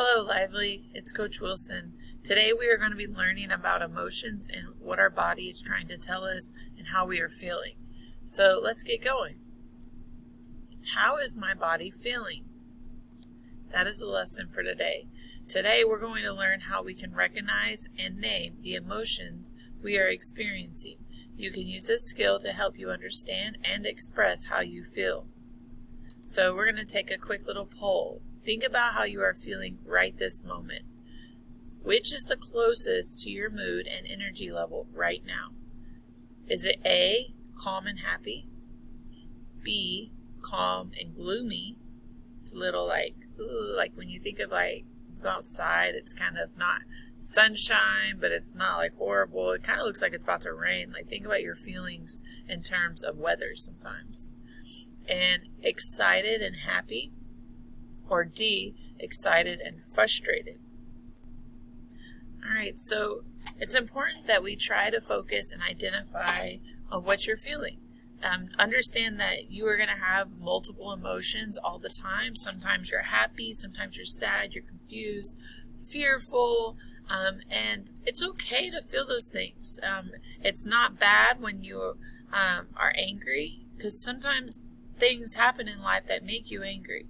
Hello, Lively. It's Coach Wilson. Today we are going to be learning about emotions and what our body is trying to tell us and how we are feeling. So let's get going. How is my body feeling? That is the lesson for today. Today we're going to learn how we can recognize and name the emotions we are experiencing. You can use this skill to help you understand and express how you feel. So we're going to take a quick little poll. Think about how you are feeling right this moment. Which is the closest to your mood and energy level right now? Is it A, calm and happy? B, calm and gloomy? It's a little like when you think of go outside, it's kind of not sunshine, but it's not like horrible. It kind of looks like it's about to rain. Think about your feelings in terms of weather sometimes. And excited and happy? Or D, excited and frustrated? Alright, so it's important that we try to focus and identify what you're feeling. Understand that you are going to have multiple emotions all the time. Sometimes you're happy, sometimes you're sad, you're confused, fearful, and it's okay to feel those things. It's not bad when you are angry, because sometimes things happen in life that make you angry.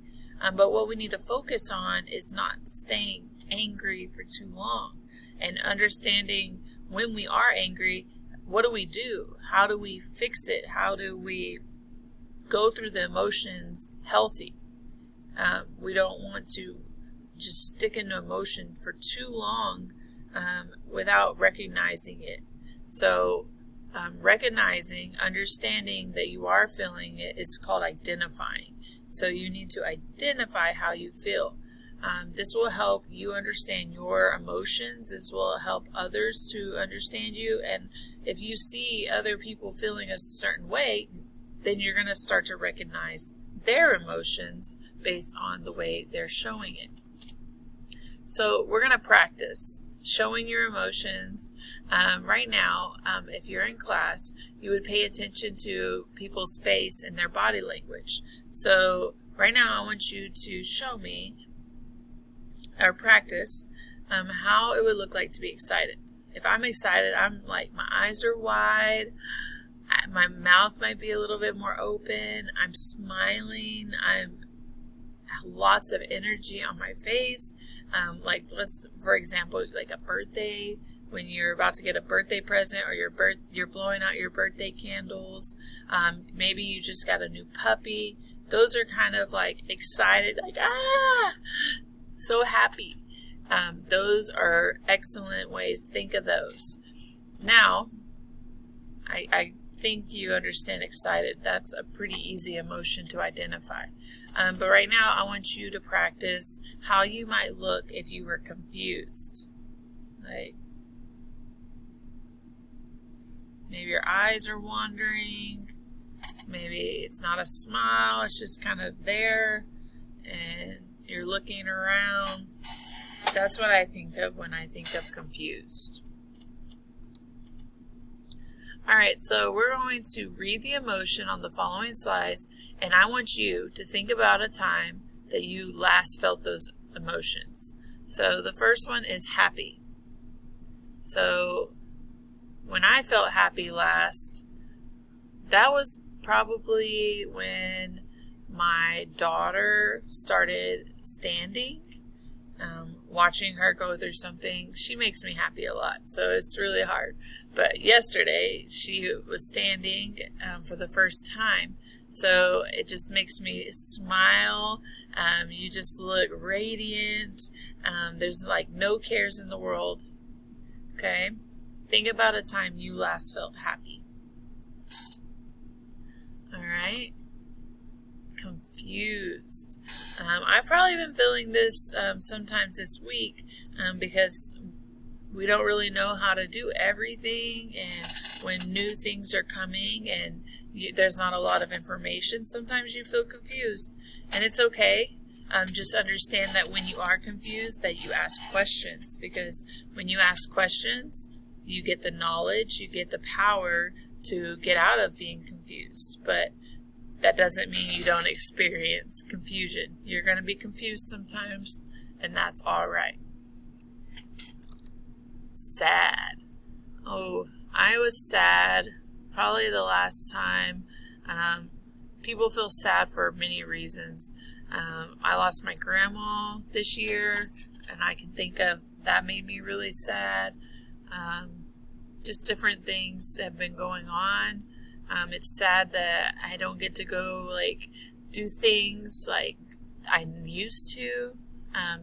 But what we need to focus on is not staying angry for too long and understanding when we are angry, what do we do? How do we fix it? How do we go through the emotions healthy? We don't want to just stick in an emotion for too long without recognizing it. So recognizing, understanding that you are feeling it is called identifying. So you need to identify how you feel. This will help you understand your emotions. This will help others to understand you. And if you see other people feeling a certain way, then you're going to start to recognize their emotions based on the way they're showing it. So we're going to practice showing your emotions. Right now, if you're in class, you would pay attention to people's face and their body language. So right now I want you to show me or practice how it would look like to be excited. If I'm excited, I'm like, my eyes are wide, my mouth might be a little bit more open, I'm smiling, I'm lots of energy on my face. For example, like a birthday, when you're about to get a birthday present or you're blowing out your birthday candles. Maybe you just got a new puppy. Those are kind of like excited, like, so happy. Those are excellent ways. Think of those. Now, I think you understand excited. That's a pretty easy emotion to identify. But right now, I want you to practice how you might look if you were confused. Like, maybe your eyes are wandering. Maybe it's not a smile. It's just kind of there. And you're looking around. That's what I think of when I think of confused. Alright, so we're going to read the emotion on the following slides, and I want you to think about a time that you last felt those emotions. So the first one is happy. So when I felt happy last, that was probably when my daughter started standing. Watching her go through something, she makes me happy a lot, so it's really hard. But yesterday, she was standing for the first time, so it just makes me smile. You just look radiant. There's like no cares in the world. Okay? Think about a time you last felt happy. Alright? Confused. I've probably been feeling this sometimes this week because we don't really know how to do everything, and when new things are coming and there's not a lot of information, sometimes you feel confused, and it's okay. Just understand that when you are confused, that you ask questions, because when you ask questions, you get the knowledge, you get the power to get out of being confused. But that doesn't mean you don't experience confusion. You're going to be confused sometimes, and that's all right. Sad. Oh, I was sad probably the last time. People feel sad for many reasons. I lost my grandma this year, and I can think of that made me really sad. Just different things have been going on. It's sad that I don't get to go do things like I used to.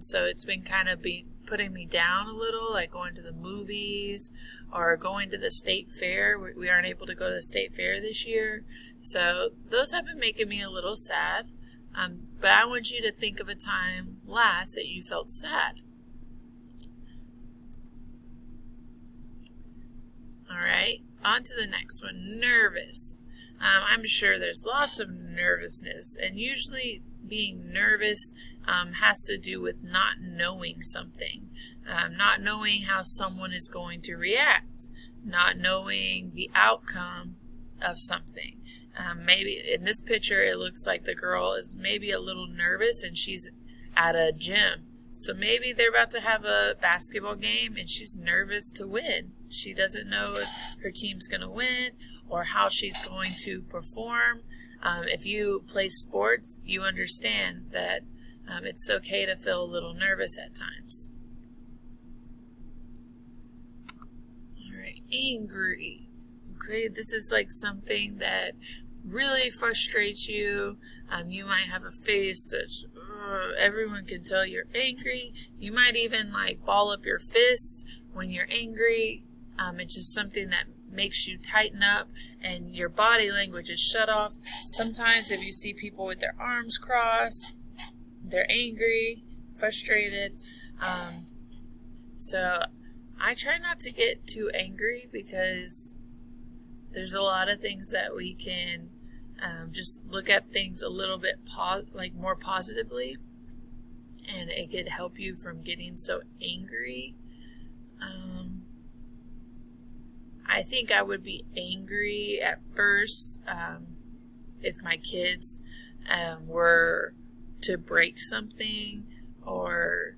So it's been kind of putting me down a little, like going to the movies or going to the state fair. We aren't able to go to the state fair this year. So those have been making me a little sad. But I want you to think of a time last that you felt sad. All right, on to the next one, nervous. I'm sure there's lots of nervousness, and usually being nervous has to do with not knowing something, not knowing how someone is going to react, not knowing the outcome of something. Maybe in this picture it looks like the girl is maybe a little nervous and she's at a gym. So maybe they're about to have a basketball game and she's nervous to win. She doesn't know if her team's going to win or how she's going to perform. If you play sports, you understand that it's okay to feel a little nervous at times. All right, angry. Okay, this is like something that really frustrates you. You might have a face that's everyone can tell you're angry. You might even ball up your fist when you're angry. It's just something that makes you tighten up and your body language is shut off. Sometimes if you see people with their arms crossed, they're angry, frustrated. So I try not to get too angry because there's a lot of things that we can just look at things a little bit more positively, and it could help you from getting so angry. I think I would be angry at first if my kids were to break something or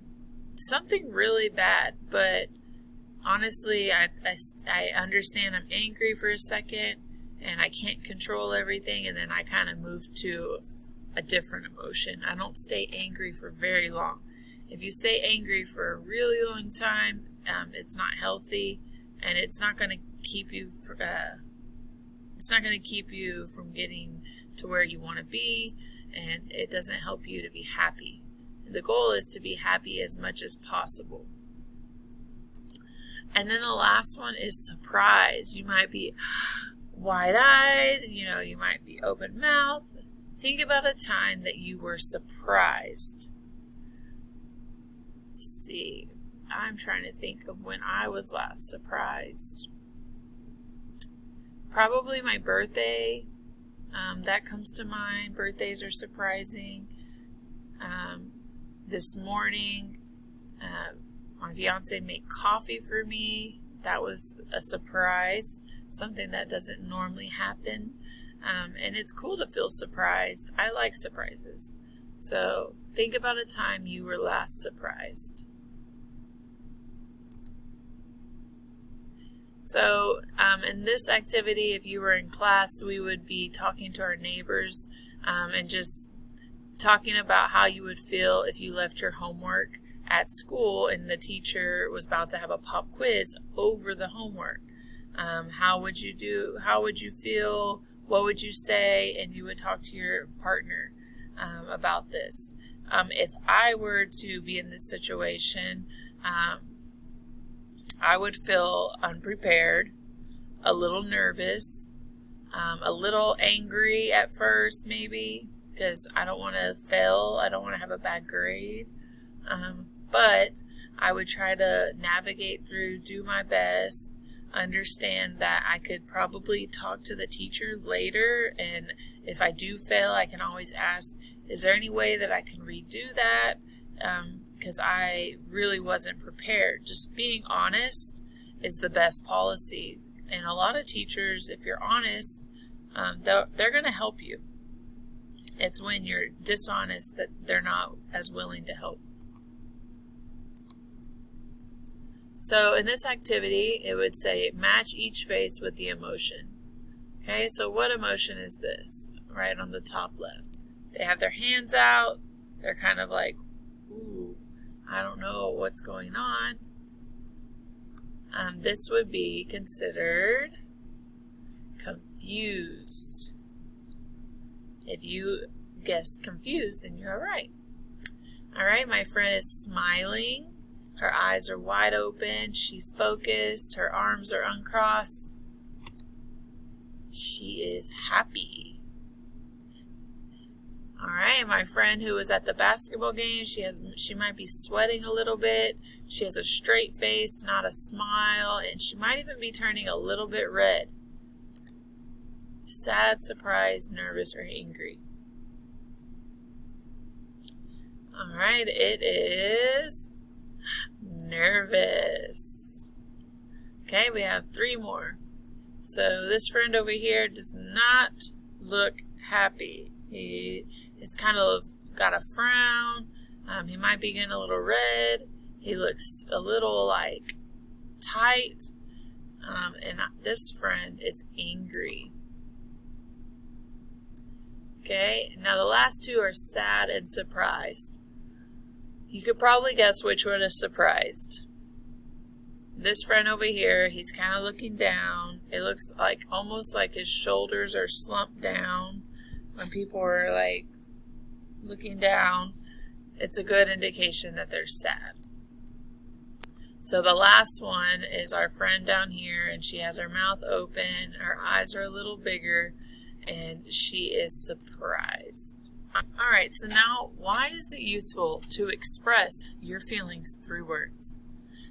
something really bad, but honestly, I understand I'm angry for a second and I can't control everything, and then I kind of move to a different emotion. I don't stay angry for very long. If you stay angry for a really long time, it's not healthy, and it's not going to keep you from getting to where you want to be, and it doesn't help you to be happy. The goal is to be happy as much as possible. And then the last one is surprise. You might be wide-eyed, you might be open-mouthed. Think about a time that you were surprised. Let's see. I'm trying to think of when I was last surprised. Probably my birthday. That comes to mind. Birthdays are surprising. This morning, my fiance made coffee for me. That was a surprise, something that doesn't normally happen. And it's cool to feel surprised. I like surprises. So think about a time you were last surprised. So in this activity, if you were in class, we would be talking to our neighbors and just talking about how you would feel if you left your homework at school and the teacher was about to have a pop quiz over the homework. How would you do? How would you feel? What would you say? And you would talk to your partner about this. If I were to be in this situation, I would feel unprepared, a little nervous, a little angry at first maybe, because I don't want to fail. I don't want to have a bad grade. But I would try to navigate through, do my best, understand that I could probably talk to the teacher later, and if I do fail, I can always ask, is there any way that I can redo that? Because I really wasn't prepared. Just being honest is the best policy. And a lot of teachers, if you're honest, they're going to help you. It's when you're dishonest that they're not as willing to help. So in this activity, it would say match each face with the emotion. Okay, so what emotion is this? Right on the top left. They have their hands out. They're kind of like, ooh, I don't know what's going on. This would be considered confused. If you guessed confused, then you're right. All right, my friend is smiling. Her eyes are wide open. She's focused. Her arms are uncrossed. She is happy. All right, my friend who was at the basketball game, she might be sweating a little bit. She has a straight face, not a smile, and she might even be turning a little bit red. Sad, surprised, nervous, or angry. All right, it is nervous. Okay, we have 3 more. So this friend over here does not look happy. He is kind of got a frown. He might be getting a little red. He looks a little like tight. And this friend is angry. Okay, now the last 2 are sad and surprised. You could probably guess which one is surprised. This friend over here, he's kind of looking down. It looks like almost like his shoulders are slumped down. When people are like looking down, it's a good indication that they're sad. So the last one is our friend down here, and she has her mouth open, her eyes are a little bigger, and she is surprised. All right, so now why is it useful to express your feelings through words?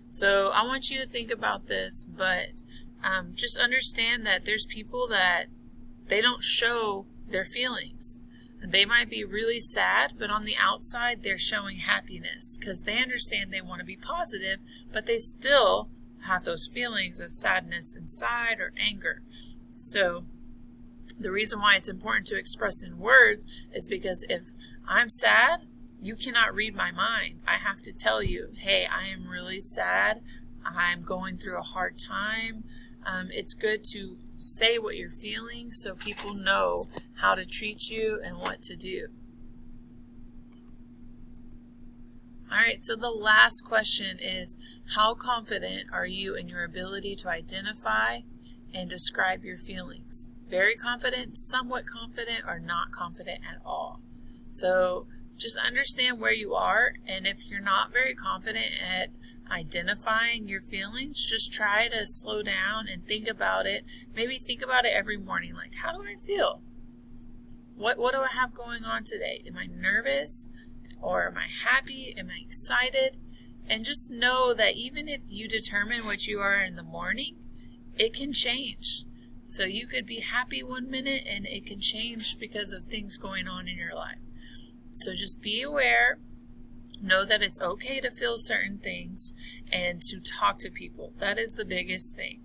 So I want you to think about this, but just understand that there's people that they don't show their feelings. They might be really sad, but on the outside they're showing happiness because they understand they want to be positive, but they still have those feelings of sadness inside or anger. So the reason why it's important to express in words is because if I'm sad, you cannot read my mind. I have to tell you, hey, I am really sad. I'm going through a hard time. It's good to say what you're feeling so people know how to treat you and what to do. All right, so the last question is, how confident are you in your ability to identify and describe your feelings? Very confident, somewhat confident, or not confident at all. So just understand where you are, and if you're not very confident at identifying your feelings, just try to slow down and think about it. Maybe think about it every morning, like, how do I feel? What do I have going on today? Am I nervous? Or am I happy? Am I excited? And just know that even if you determine what you are in the morning, it can change. So you could be happy one minute and it can change because of things going on in your life. So just be aware, know that it's okay to feel certain things and to talk to people. That is the biggest thing.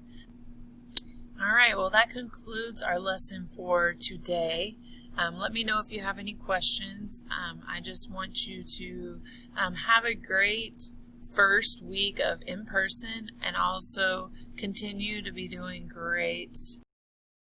All right, well, that concludes our lesson for today. Let me know if you have any questions. I just want you to have a great first week of in-person and also continue to be doing great